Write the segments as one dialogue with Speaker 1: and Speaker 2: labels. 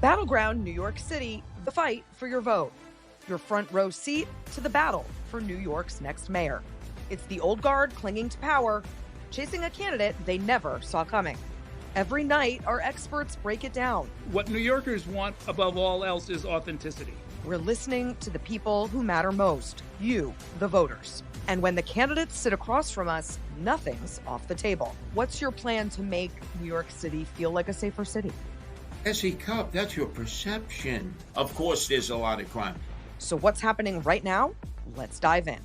Speaker 1: Battleground New York City, the fight for your vote. Your front row seat to the battle for New York's next mayor. It's the old guard clinging to power, chasing a candidate they never saw coming. Every night, our experts break it down.
Speaker 2: What New Yorkers want above all else is authenticity.
Speaker 1: We're listening to the people who matter most, you, the voters. And when the candidates sit across from us, nothing's off the table. What's your plan to make New York City feel like a safer city?
Speaker 3: S.E. Cup, that's your perception. Of course, there's a lot of crime.
Speaker 1: So what's happening right now? Let's dive in.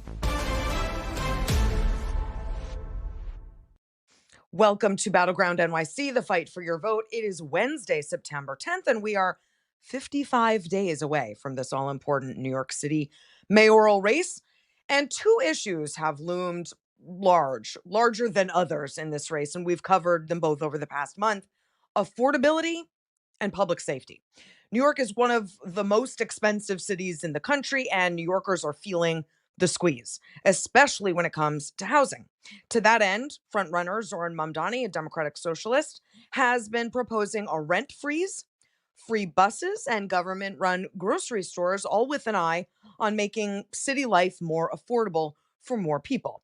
Speaker 1: Welcome to Battleground NYC, the fight for your vote. It is Wednesday, September 10th, and we are 55 days away from this all-important New York City mayoral race. And two issues have loomed larger than others in this race, and we've covered them both over the past month: affordability and public safety. New York is one of the most expensive cities in the country, and New Yorkers are feeling the squeeze, especially when it comes to housing. To that end, frontrunner Zoran Mandani, a Democratic socialist, has been proposing a rent freeze, free buses, and government-run grocery stores, all with an eye on making city life more affordable for more people.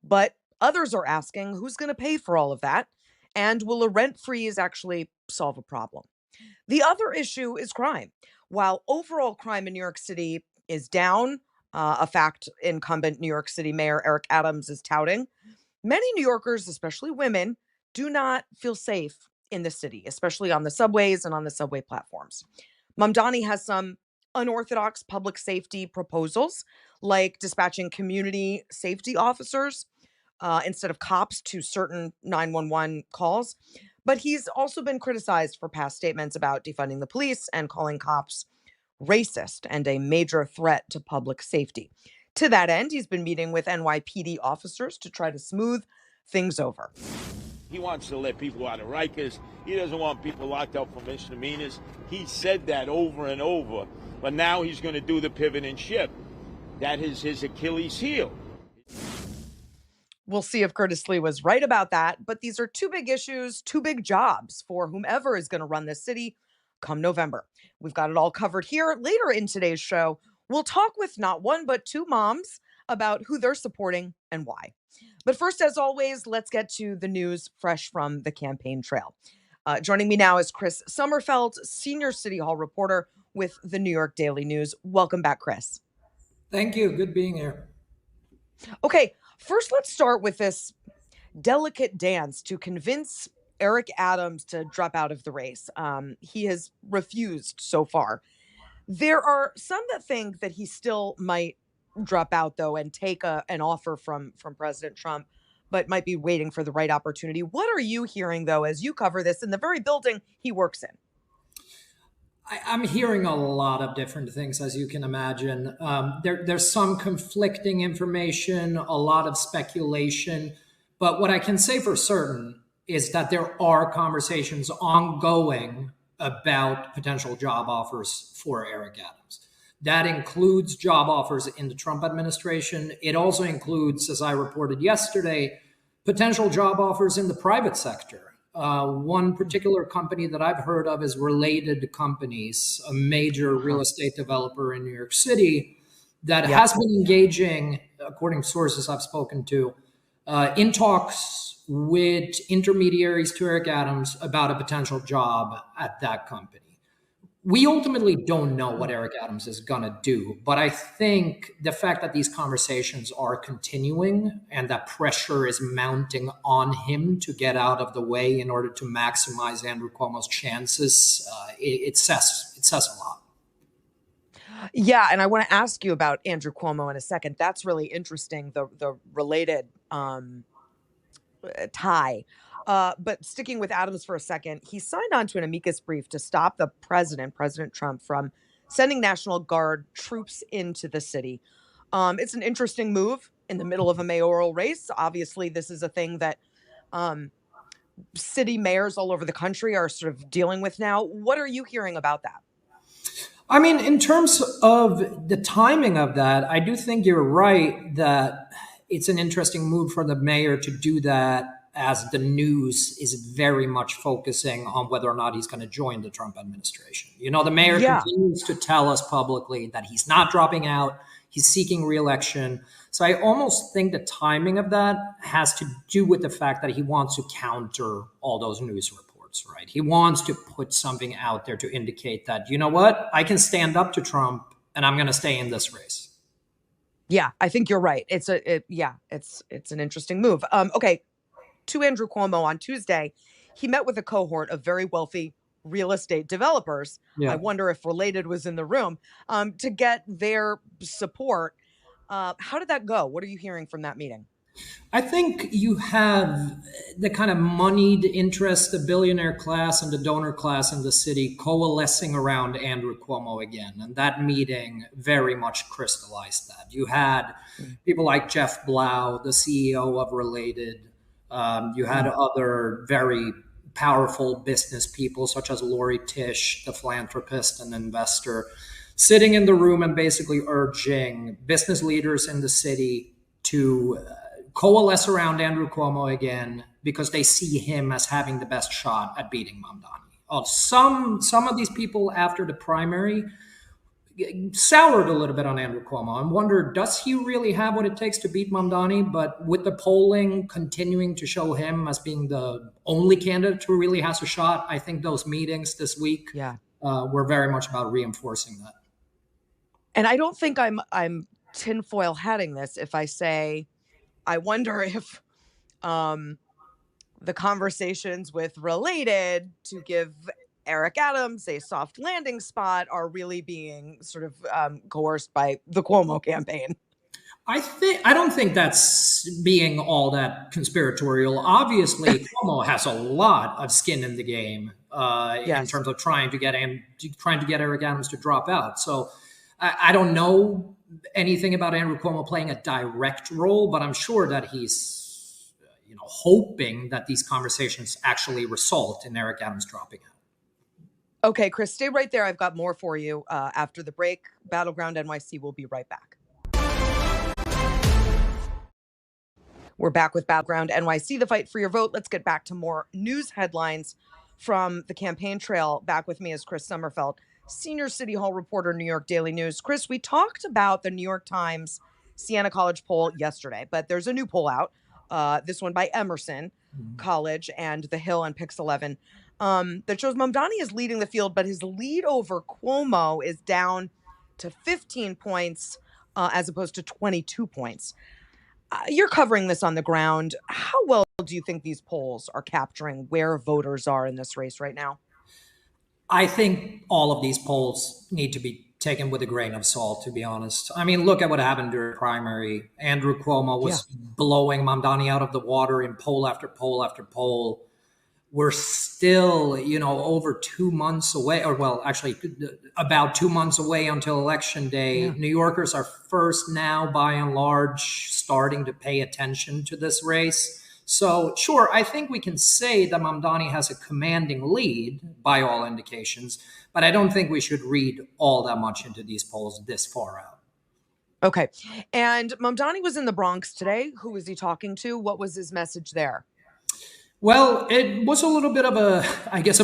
Speaker 1: But others are asking, who's going to pay for all of that? And will a rent freeze actually solve a problem? The other issue is crime. While overall crime in New York City is down, a fact incumbent New York City Mayor Eric Adams is touting, many New Yorkers, especially women, do not feel safe in the city, especially on the subways and on the subway platforms. Mamdani has some unorthodox public safety proposals, like dispatching community safety officers instead of cops to certain 911 calls. But he's also been criticized for past statements about defunding the police and calling cops racist and a major threat to public safety. To that end, he's been meeting with NYPD officers to try to smooth things over.
Speaker 4: He wants to let people out of Rikers. He doesn't want people locked up for misdemeanors. He said that over and over, but now he's going to do the pivot and shift. That is his Achilles heel.
Speaker 1: We'll see if Curtis Lee was right about that, but these are two big issues, two big jobs for whomever is going to run this city come November. We've got it all covered here. Later in today's show, we'll talk with not one, but two moms about who they're supporting and why. But first, as always, let's get to the news fresh from the campaign trail. Joining me now is Chris Sommerfeld, senior City Hall reporter with the New York Daily News. Welcome back, Chris.
Speaker 5: Thank you. Good being here.
Speaker 1: Okay, first, let's start with this delicate dance to convince Eric Adams to drop out of the race. He has refused so far. There are some that think that he still might drop out, though, and take an offer from President Trump, but might be waiting for the right opportunity. What are you hearing, though, as you cover this in the very building he works in?
Speaker 5: I'm hearing a lot of different things, as you can imagine. There's some conflicting information, a lot of speculation. But what I can say for certain is that there are conversations ongoing about potential job offers for Eric Adams. That includes job offers in the Trump administration. It also includes, as I reported yesterday, potential job offers in the private sector. One particular company that I've heard of is Related Companies, a major real estate developer in New York City that has been engaging, according to sources I've spoken to, in talks with intermediaries to Eric Adams about a potential job at that company. We ultimately don't know what Eric Adams is going to do, but I think the fact that these conversations are continuing and that pressure is mounting on him to get out of the way in order to maximize Andrew Cuomo's chances, it says a lot.
Speaker 1: Yeah, and I want to ask you about Andrew Cuomo in a second. That's really interesting, the related tie. But sticking with Adams for a second, he signed on to an amicus brief to stop the President Trump, from sending National Guard troops into the city. It's an interesting move in the middle of a mayoral race. Obviously, this is a thing that city mayors all over the country are sort of dealing with now. What are you hearing about that?
Speaker 5: I mean, in terms of the timing of that, I do think you're right that it's an interesting move for the mayor to do that as the news is very much focusing on whether or not he's going to join the Trump administration. You know, the mayor continues to tell us publicly that he's not dropping out, he's seeking re-election. So I almost think the timing of that has to do with the fact that he wants to counter all those news reports, right? He wants to put something out there to indicate that, you know what, I can stand up to Trump and I'm going to stay in this race.
Speaker 1: Yeah, I think you're right. It's an interesting move. Okay, to Andrew Cuomo on Tuesday, he met with a cohort of very wealthy real estate developers.
Speaker 5: Yeah.
Speaker 1: I wonder if Related was in the room to get their support. How did that go? What are you hearing from that meeting?
Speaker 5: I think you have the kind of moneyed interest, the billionaire class and the donor class in the city coalescing around Andrew Cuomo again. And that meeting very much crystallized that. You had people like Jeff Blau, the CEO of Related. You had other very powerful business people such as Lori Tisch, the philanthropist and investor, sitting in the room and basically urging business leaders in the city to coalesce around Andrew Cuomo again because they see him as having the best shot at beating Mandani. Some of these people after the primary soured a little bit on Andrew Cuomo and wondered, does he really have what it takes to beat Mandani? But with the polling continuing to show him as being the only candidate who really has a shot, I think those meetings this week were very much about reinforcing that.
Speaker 1: And I don't think I'm tinfoil hatting this if I say, I wonder if the conversations with Related to give Eric Adams a soft landing spot are really being sort of coerced by the Cuomo campaign.
Speaker 5: I don't think that's being all that conspiratorial. Obviously, Cuomo has a lot of skin in the game in terms of trying to get Eric Adams to drop out. So I don't know anything about Andrew Cuomo playing a direct role, but I'm sure that he's hoping that these conversations actually result in Eric Adams dropping out.
Speaker 1: Okay, Chris, stay right there. I've got more for you after the break. Battleground NYC will be right back. We're back with Battleground NYC, the fight for your vote. Let's get back to more news headlines from the campaign trail. Back with me is Chris Sommerfeld, senior City Hall reporter, New York Daily News. Chris, we talked about the New York Times Siena College poll yesterday, but there's a new poll out, this one by Emerson College and The Hill and Pix 11, that shows Mandani is leading the field, but his lead over Cuomo is down to 15 points as opposed to 22 points. You're covering this on the ground. How well do you think these polls are capturing where voters are in this race right now?
Speaker 5: I think all of these polls need to be taken with a grain of salt, to be honest. I mean, look at what happened during the primary. Andrew Cuomo was blowing Mandani out of the water in poll after poll after poll. We're still, over 2 months away, or well, actually about 2 months away until Election Day. Yeah. New Yorkers are first now, by and large, starting to pay attention to this race. So, sure, I think we can say that Mandani has a commanding lead by all indications, but I don't think we should read all that much into these polls this far out.
Speaker 1: Okay. And Mandani was in the Bronx today. Who was he talking to? What was his message there?
Speaker 5: Well, it was a little bit of a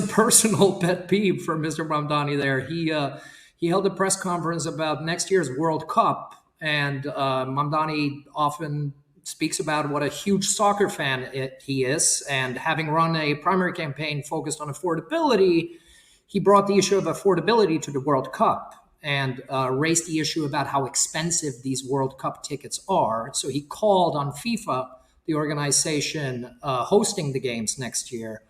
Speaker 5: personal pet peeve for Mr. Mandani there. He held a press conference about next year's World Cup, and Mandani often speaks about what a huge soccer fan he is, and having run a primary campaign focused on affordability, he brought the issue of affordability to the World Cup and raised the issue about how expensive these World Cup tickets are. So he called on FIFA, the organization hosting the games next year,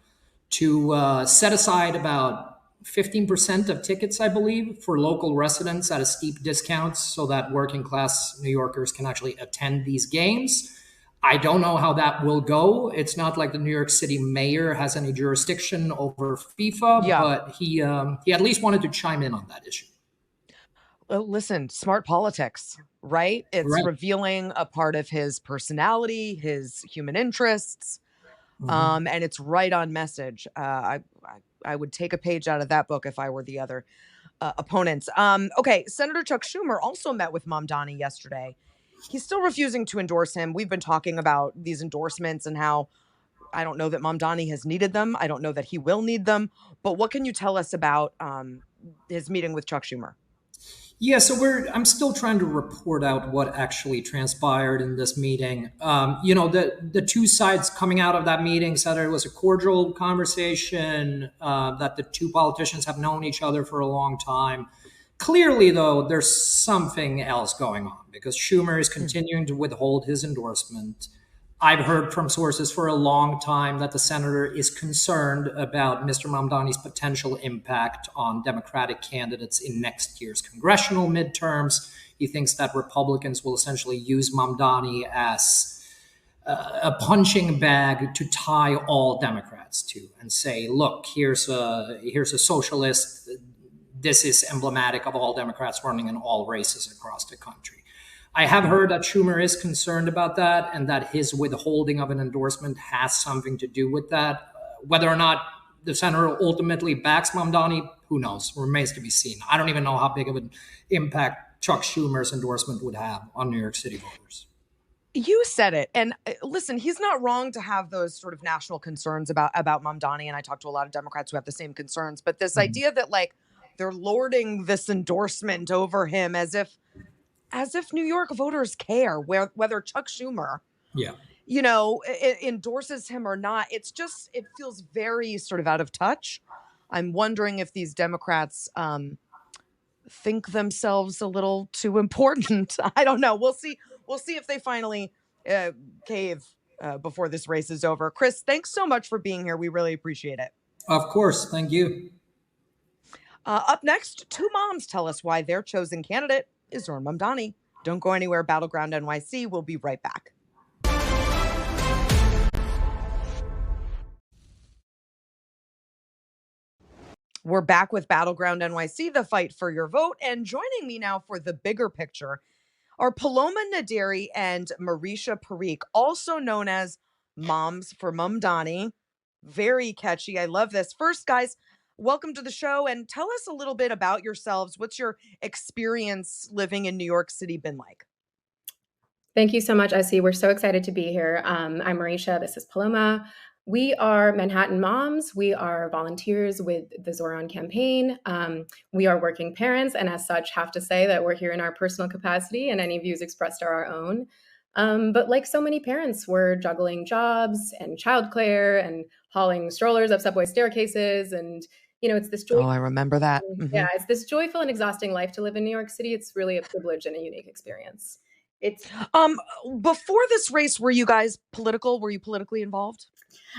Speaker 5: to set aside about 15% of tickets, I believe, for local residents at a steep discount so that working class New Yorkers can actually attend these games. I don't know how that will go. It's not like the New York City mayor has any jurisdiction over FIFA, but he at least wanted to chime in on that issue.
Speaker 1: Well, listen, smart politics, right? It's revealing a part of his personality, his human interests, and it's right on message. I would take a page out of that book if I were the other opponents. Okay, Senator Chuck Schumer also met with Mandani yesterday. He's still refusing to endorse him. We've been talking about these endorsements and how I don't know that Mamdani has needed them. I don't know that he will need them. But what can you tell us about his meeting with Chuck Schumer?
Speaker 5: Yeah, so I'm still trying to report out what actually transpired in this meeting. The two sides coming out of that meeting said it was a cordial conversation, that the two politicians have known each other for a long time. Clearly, though, there's something else going on because Schumer is continuing to withhold his endorsement. I've heard from sources for a long time that the senator is concerned about Mr. Mamdani's potential impact on Democratic candidates in next year's congressional midterms. He thinks that Republicans will essentially use Mamdani as a punching bag to tie all Democrats to and say, look, here's a socialist. This is emblematic of all Democrats running in all races across the country. I have heard that Schumer is concerned about that and that his withholding of an endorsement has something to do with that. Whether or not the senator ultimately backs Mamdani, who knows? Remains to be seen. I don't even know how big of an impact Chuck Schumer's endorsement would have on New York City voters.
Speaker 1: You said it. And listen, he's not wrong to have those sort of national concerns about Mamdani. And I talk to a lot of Democrats who have the same concerns. But this idea that they're lording this endorsement over him as if New York voters care whether Chuck Schumer, endorses him or not. It feels very sort of out of touch. I'm wondering if these Democrats think themselves a little too important. I don't know. We'll see if they finally cave before this race is over. Chris, thanks so much for being here. We really appreciate it.
Speaker 5: Of course. Thank you.
Speaker 1: Up next, two moms tell us why their chosen candidate is Zohran Mamdani. Don't go anywhere. Battleground NYC. We'll be right back. We're back with Battleground NYC, the fight for your vote. And joining me now for the bigger picture are Paloma Naderi and Marisha Parikh, also known as Moms for Mamdani. Very catchy. I love this. First, guys, welcome to the show and tell us a little bit about yourselves. What's your experience living in New York City been like?
Speaker 6: Thank you so much, Essie. We're so excited to be here. I'm Marisha. This is Paloma. We are Manhattan moms. We are volunteers with the Zohran campaign. We are working parents, and as such, have to say that we're here in our personal capacity, and any views expressed are our own. But like so many parents, we're juggling jobs and childcare and hauling strollers up subway staircases, and it's this joyful.
Speaker 1: Oh, I remember that. Mm-hmm.
Speaker 6: Yeah, it's this joyful and exhausting life to live in New York City. It's really a privilege and a unique experience.
Speaker 1: It's before this race, were you guys political? Were you politically involved?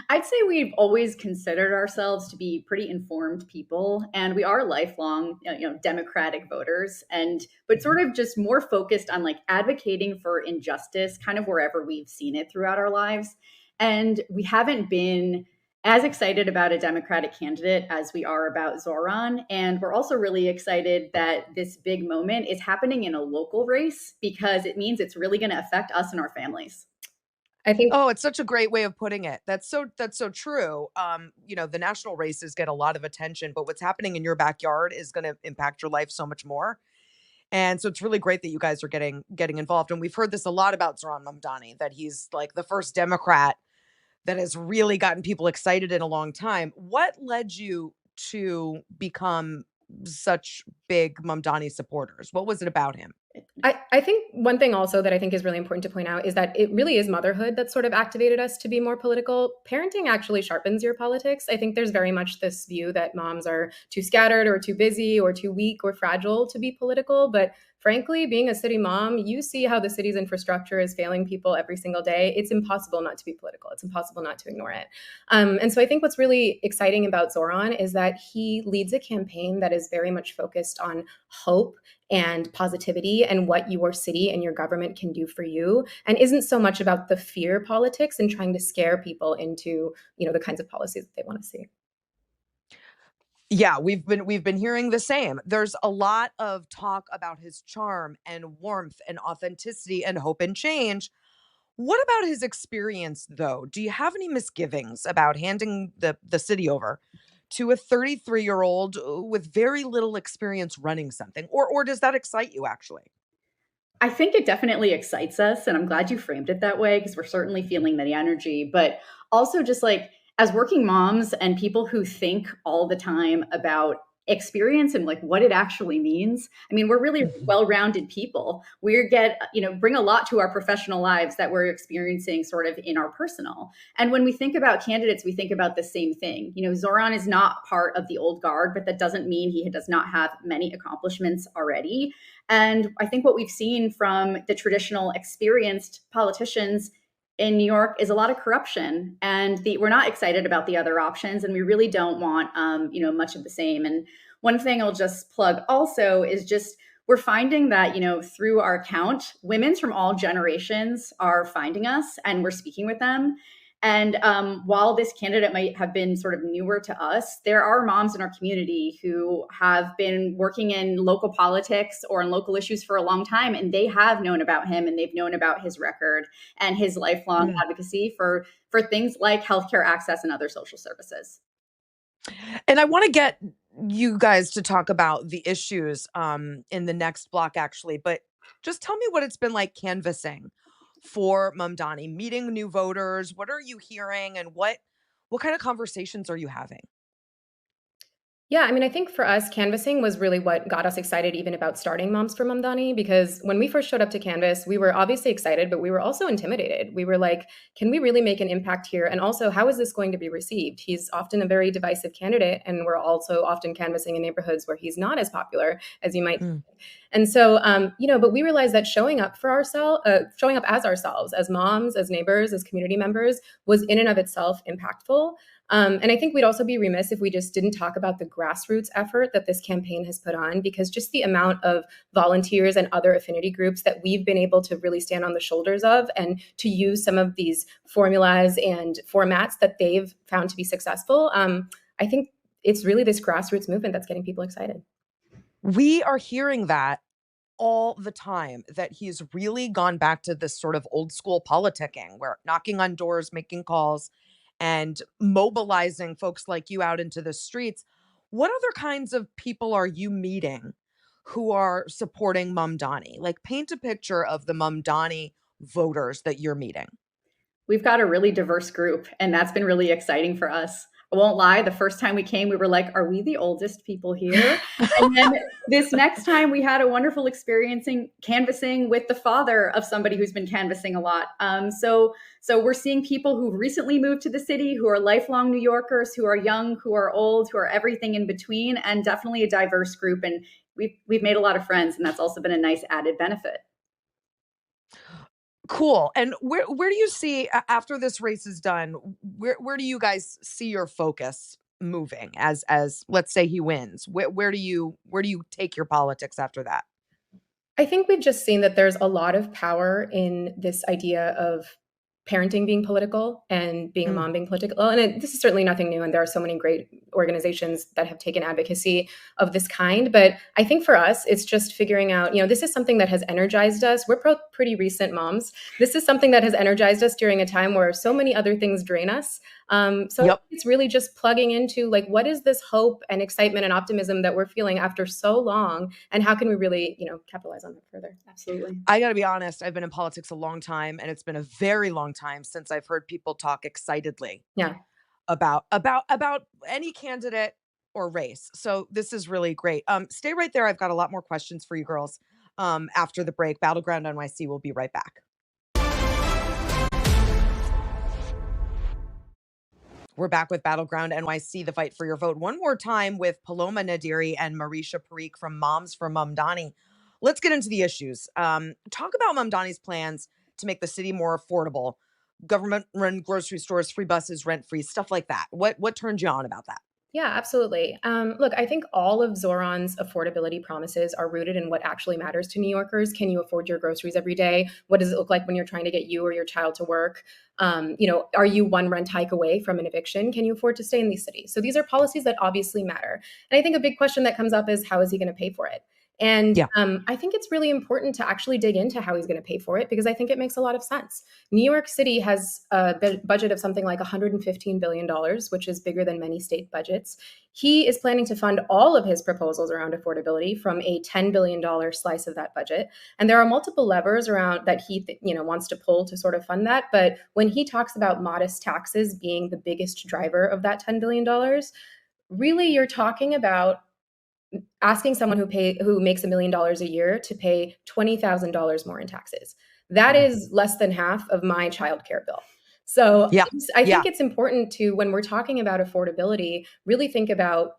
Speaker 7: I'd say we've always considered ourselves to be pretty informed people, and we are lifelong, Democratic voters, but sort of just more focused on advocating for injustice kind of wherever we've seen it throughout our lives. And we haven't been as excited about a Democratic candidate as we are about Zohran. And we're also really excited that this big moment is happening in a local race because it means it's really going to affect us and our families.
Speaker 6: I think.
Speaker 1: Oh, it's such a great way of putting it. That's so true. The national races get a lot of attention, but what's happening in your backyard is going to impact your life so much more. And so it's really great that you guys are getting involved. And we've heard this a lot about Zohran Mamdani, that he's like the first Democrat that has really gotten people excited in a long time. What led you to become such big Mamdani supporters? What was it about him?
Speaker 6: I think one thing also that I think is really important to point out is that it really is motherhood that sort of activated us to be more political. Parenting actually sharpens your politics. I think there's very much this view that moms are too scattered or too busy or too weak or fragile to be political. But frankly, being a city mom, you see how the city's infrastructure is failing people every single day. It's impossible not to be political. It's impossible not to ignore it. And so I think what's really exciting about Zohran is that he leads a campaign that is very much focused on hope and positivity and what your city and your government can do for you, and isn't so much about the fear politics and trying to scare people into, the kinds of policies that they want to see.
Speaker 1: Yeah, we've been hearing the same. There's a lot of talk about his charm and warmth and authenticity and hope and change. What about his experience, though? Do you have any misgivings about handing the city over to a 33-year-old with very little experience running something? Or does that excite you, actually?
Speaker 7: I think it definitely excites us. And I'm glad you framed it that way because we're certainly feeling the energy. But also, just like as working moms and people who think all the time about experience and like what it actually means. I mean, we're really well-rounded people. We get, bring a lot to our professional lives that we're experiencing sort of in our personal. And when we think about candidates, we think about the same thing. Zoran is not part of the old guard, but that doesn't mean he does not have many accomplishments already. And I think what we've seen from the traditional experienced politicians in New York is a lot of corruption, and we're not excited about the other options, and we really don't want, much of the same. And one thing I'll just plug also is just we're finding that, through our account, women from all generations are finding us, and we're speaking with them. And while this candidate might have been sort of newer to us, there are moms in our community who have been working in local politics or in local issues for a long time, and they have known about him and they've known about his record and his lifelong advocacy for things like healthcare access and other social services.
Speaker 1: And I want to get you guys to talk about the issues in the next block, actually, but just tell me what it's been like canvassing for Mandani, meeting new voters. What are you hearing, and what kind of conversations are you having?
Speaker 6: Yeah, I mean, I think for us, canvassing was really what got us excited even about starting Moms for Mamdani, because when we first showed up to canvass, we were obviously excited, but we were also intimidated. We were like, can we really make an impact here? And also, how is this going to be received? He's often a very divisive candidate, and we're also often canvassing in neighborhoods where he's not as popular as you might think. And so, but we realized that showing up as ourselves, as moms, as neighbors, as community members, was in and of itself impactful. And I think we'd also be remiss if we just didn't talk about the grassroots effort that this campaign has put on, because just the amount of volunteers and other affinity groups that we've been able to really stand on the shoulders of and to use some of these formulas and formats that they've found to be successful. I think it's really this grassroots movement that's getting people excited.
Speaker 1: We are hearing that all the time, that he's really gone back to this sort of old school politicking where knocking on doors, making calls, and mobilizing folks like you out into the streets. What other kinds of people are you meeting who are supporting Mamdani? Like, paint a picture of the Mamdani voters that you're meeting.
Speaker 7: We've got a really diverse group, and that's been really exciting for us. I won't lie, the first time we came, we were like, are we the oldest people here? And then this next time we had a wonderful canvassing with the father of somebody who's been canvassing a lot. So we're seeing people who recently moved to the city, who are lifelong New Yorkers, who are young, who are old, who are everything in between, and definitely a diverse group. And we've made a lot of friends, and that's also been a nice added benefit.
Speaker 1: Cool. And where do you see, after this race is done, where do you guys see your focus moving as let's say he wins? Where do you take your politics after that?
Speaker 6: I think we've just seen that there's a lot of power in this idea of parenting being political and being a mom being political. And this is certainly nothing new. And there are so many great organizations that have taken advocacy of this kind. But I think for us, it's just figuring out, this is something that has energized us. We're pretty recent moms. This is something that has energized us during a time where so many other things drain us. It's really just plugging into like, what is this hope and excitement and optimism that we're feeling after so long? And how can we really, capitalize on that further?
Speaker 7: Absolutely.
Speaker 1: I got to be honest. I've been in politics a long time, and it's been a very long time since I've heard people talk excitedly about any candidate or race. So this is really great. Stay right there. I've got a lot more questions for you girls after the break. Battleground NYC will be right back. We're back with Battleground NYC, the fight for your vote. One more time with Paloma Nadiri and Marisha Parikh from Moms for Mamdani. Let's get into the issues. Talk about Mamdani's plans to make the city more affordable. Government-run grocery stores, free buses, rent-free, stuff like that. What turned you on about that?
Speaker 6: Yeah, absolutely. Look, I think all of Zoran's affordability promises are rooted in what actually matters to New Yorkers. Can you afford your groceries every day? What does it look like when you're trying to get you or your child to work? Are you one rent hike away from an eviction? Can you afford to stay in these cities? So these are policies that obviously matter. And I think a big question that comes up is, how is he going to pay for it? And
Speaker 1: Yeah.
Speaker 6: I think it's really important to actually dig into how he's going to pay for it, because I think it makes a lot of sense. New York City has a budget of something like $115 billion, which is bigger than many state budgets. He is planning to fund all of his proposals around affordability from a $10 billion slice of that budget. And there are multiple levers around that he wants to pull to sort of fund that. But when he talks about modest taxes being the biggest driver of that $10 billion, really you're talking about asking someone who makes $1 million a year to pay $20,000 more in taxes. That is less than half of my childcare bill. So
Speaker 1: Yeah.
Speaker 6: I think it's important to, when we're talking about affordability, really think about,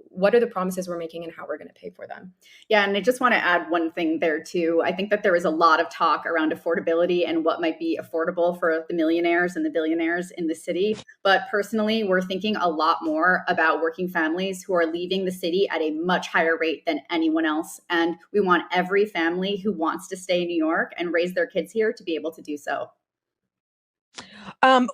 Speaker 6: what are the promises we're making and how we're going to pay for them.
Speaker 7: Yeah, and I just want to add one thing there too. I think that there is a lot of talk around affordability and what might be affordable for the millionaires and the billionaires in the city. But personally, we're thinking a lot more about working families who are leaving the city at a much higher rate than anyone else. And we want every family who wants to stay in New York and raise their kids here to be able to do so.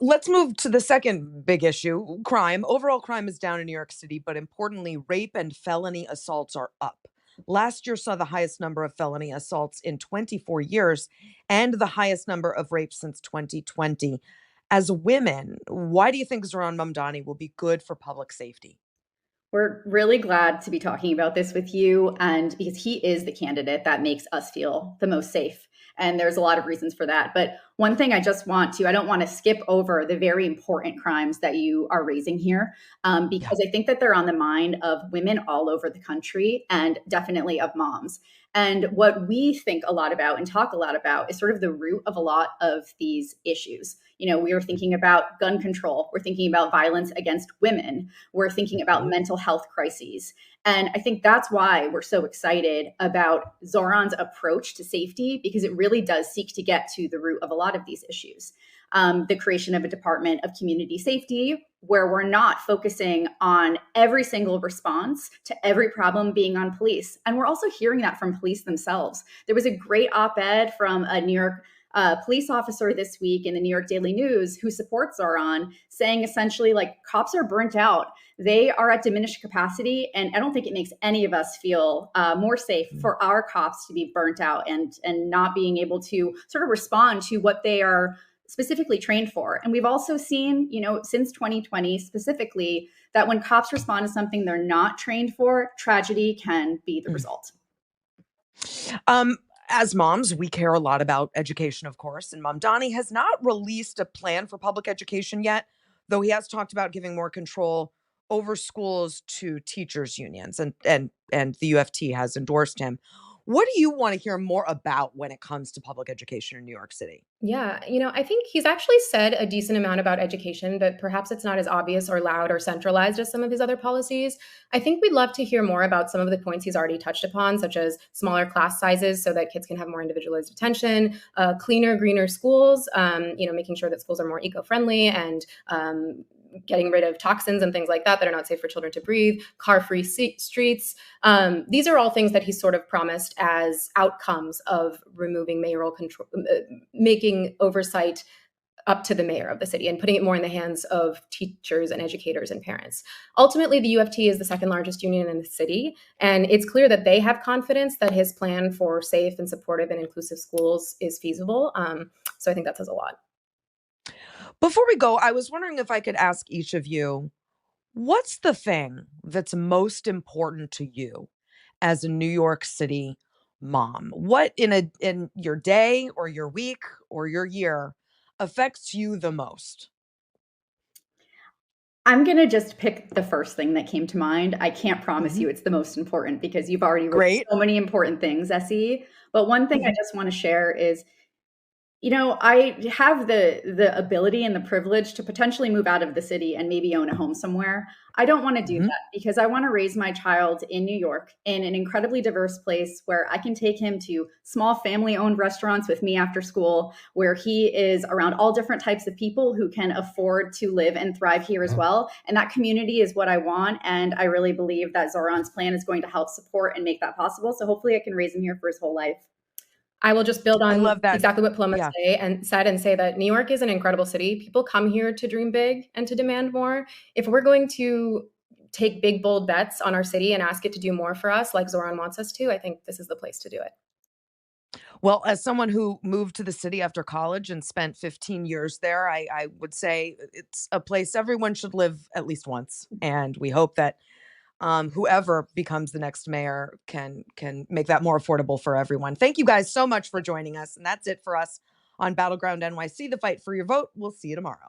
Speaker 1: Let's move to the second big issue, crime. Overall crime is down in New York City, but importantly, rape and felony assaults are up. Last year saw the highest number of felony assaults in 24 years and the highest number of rapes since 2020. As women, why do you think Zohran Mamdani will be good for public safety?
Speaker 7: We're really glad to be talking about this with you, and because he is the candidate that makes us feel the most safe. And there's a lot of reasons for that. But one thing I don't want to skip over the very important crimes that you are raising here, because I think that they're on the mind of women all over the country and definitely of moms. And what we think a lot about and talk a lot about is sort of the root of a lot of these issues. We are thinking about gun control. We're thinking about violence against women. We're thinking about mental health crises. And I think that's why we're so excited about Zohran's approach to safety, because it really does seek to get to the root of a lot of these issues. The creation of a Department of Community Safety, where we're not focusing on every single response to every problem being on police. And we're also hearing that from police themselves. There was a great op-ed from a New York police officer this week in the New York Daily News who supports Zohran, saying essentially, like, cops are burnt out. They are at diminished capacity. And I don't think it makes any of us feel more safe for our cops to be burnt out and not being able to sort of respond to what they are specifically trained for. And we've also seen, since 2020 specifically, that when cops respond to something they're not trained for, tragedy can be the result.
Speaker 1: As moms, we care a lot about education, of course, and Mamdani has not released a plan for public education yet, though he has talked about giving more control over schools to teachers' unions, and the UFT has endorsed him. What do you want to hear more about when it comes to public education in New York City?
Speaker 6: Yeah, I think he's actually said a decent amount about education, but perhaps it's not as obvious or loud or centralized as some of his other policies. I think we'd love to hear more about some of the points he's already touched upon, such as smaller class sizes so that kids can have more individualized attention, cleaner, greener schools, making sure that schools are more eco-friendly and getting rid of toxins and things like that are not safe for children to breathe, car-free streets. These are all things that he's sort of promised as outcomes of removing mayoral control, making oversight up to the mayor of the city and putting it more in the hands of teachers and educators and parents. Ultimately, the UFT is the second largest union in the city, and it's clear that they have confidence that his plan for safe and supportive and inclusive schools is feasible. So I think that says a lot.
Speaker 1: Before we go, I was wondering if I could ask each of you, what's the thing that's most important to you as a New York City mom? What in your day or your week or your year affects you the most?
Speaker 7: I'm going to just pick the first thing that came to mind. I can't promise you it's the most important because you've already written so many important things, Essie. But one thing I just want to share is, I have the ability and the privilege to potentially move out of the city and maybe own a home somewhere. I don't want to do that because I want to raise my child in New York in an incredibly diverse place where I can take him to small family-owned restaurants with me after school, where he is around all different types of people who can afford to live and thrive here as well. And that community is what I want. And I really believe that Zohran's plan is going to help support and make that possible. So hopefully I can raise him here for his whole life.
Speaker 6: I will just build on exactly what Paloma said and say that New York is an incredible city. People come here to dream big and to demand more. If we're going to take big, bold bets on our city and ask it to do more for us, like Zoran wants us to, I think this is the place to do it.
Speaker 1: Well, as someone who moved to the city after college and spent 15 years there, I would say it's a place everyone should live at least once. And we hope that whoever becomes the next mayor can make that more affordable for everyone. Thank you guys so much for joining us. And that's it for us on Battleground NYC, the fight for your vote. We'll see you tomorrow.